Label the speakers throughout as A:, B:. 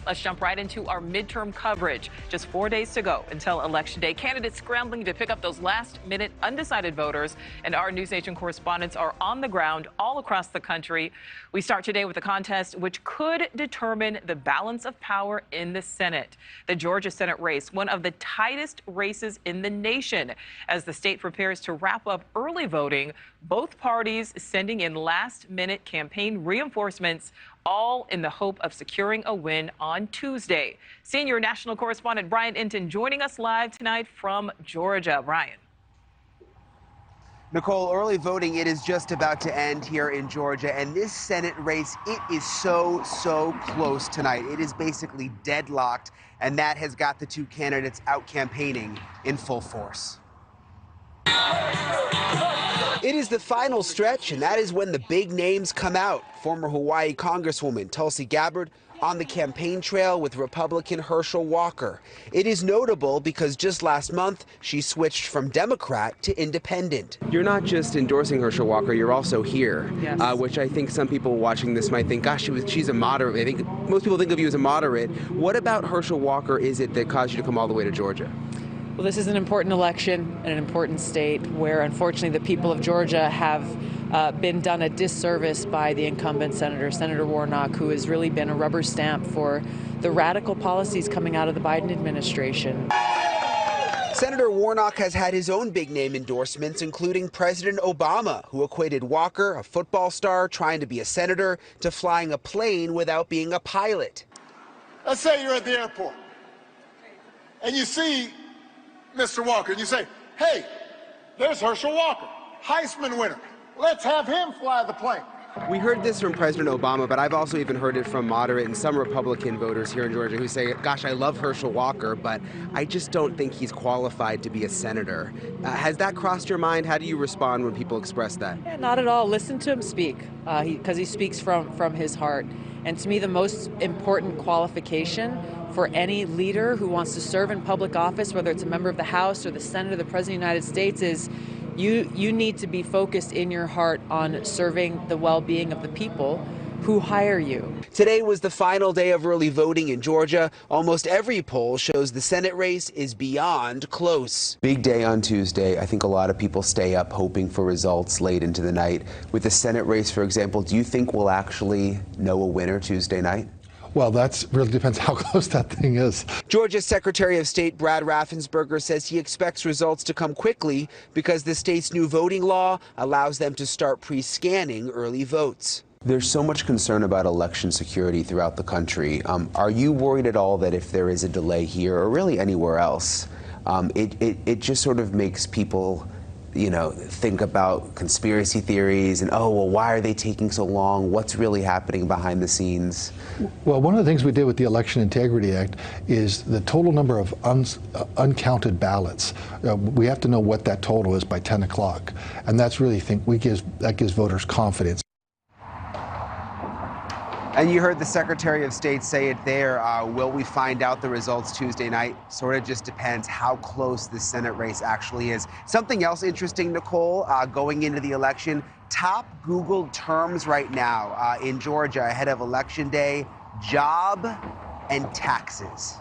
A: Let's jump right into our midterm coverage. Just 4 days to go until Election Day. Candidates scrambling to pick up those last-minute undecided voters, and our NewsNation correspondents are on the ground all across the country. We start today with a contest which could determine the balance of power in the Senate. The Georgia Senate race, one of the tightest races in the nation. As the state prepares to wrap up early voting, both parties sending in last-minute campaign reinforcements, all in the hope of securing a win on Tuesday. Senior national correspondent Brian Entin joining us live tonight from Georgia. Brian.
B: Nichole, early voting, it is just about to end here in Georgia, and this Senate race, it is so close tonight. It is basically deadlocked, and that has got the two candidates out campaigning in full force. It is the final stretch, and that is when the big names come out. Former Hawaii Congresswoman Tulsi Gabbard on the campaign trail with Republican Herschel Walker. It is notable because just last month, she switched from Democrat to independent. You're not just endorsing Herschel Walker, you're also here,
A: yes.
B: Which I think some people watching this might think, gosh, she's a moderate. I think most people think of you as a moderate. What about Herschel Walker is it that caused you to come all the way to Georgia?
C: Well, this is an important election in an important state where, unfortunately, the people of Georgia have been done a disservice by the incumbent Senator Warnock, who has really been a rubber stamp for the radical policies coming out of the Biden administration.
B: Senator Warnock has had his own big name endorsements, including President Obama, who equated Walker, a football star trying to be a senator, to flying a plane without being a pilot.
D: Let's say you're at the airport and you see Mr. Walker, and you say, hey, there's Herschel Walker, Heisman winner. Let's have him fly the plane.
B: We heard this from President Obama, but I've also even heard it from moderate and some Republican voters here in Georgia who say, gosh, I love Herschel Walker, but I just don't think he's qualified to be a senator. Has that crossed your mind? How do you respond when people express that?
C: Yeah, not at all. Listen to him speak, because he speaks from his heart. And to me, the most important qualification for any leader who wants to serve in public office, whether it's a member of the House or the Senate or the President of the United States, is you need to be focused in your heart on serving the well-being of the people who hire you.
B: Today was the final day of early voting in Georgia. Almost every poll shows the Senate race is beyond close. Big day on Tuesday. I think a lot of people stay up hoping for results late into the night. With the Senate race, for example, do you think we'll actually know a winner Tuesday night?
E: Well, that really depends how close that thing is.
B: Georgia's Secretary of State Brad Raffensperger says he expects results to come quickly because the state's new voting law allows them to start pre-scanning early votes. There's so much concern about election security throughout the country. Are you worried at all that if there is a delay here or really anywhere else, it just sort of makes people think about conspiracy theories and, oh, well, why are they taking so long? What's really happening behind the scenes?
E: Well, one of the things we did with the Election Integrity Act is the total number of uncounted ballots. We have to know what that total is by 10 o'clock. And that's really, that gives voters confidence.
B: And you heard the Secretary of State say it there. Will we find out the results Tuesday night? Sort of just depends how close the Senate race actually is. Something else interesting, Nichole, going into the election, top Googled terms right now in Georgia ahead of Election Day, job and taxes.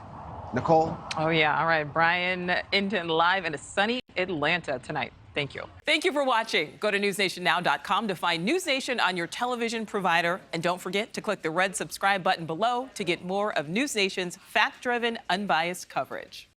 B: Nichole?
A: Oh, yeah. All right. Brian Entin live in a sunny Atlanta tonight. Thank you. Thank you for watching. Go to newsnationnow.com to find NewsNation on your television provider. And don't forget to click the red subscribe button below to get more of NewsNation's fact-driven, unbiased coverage.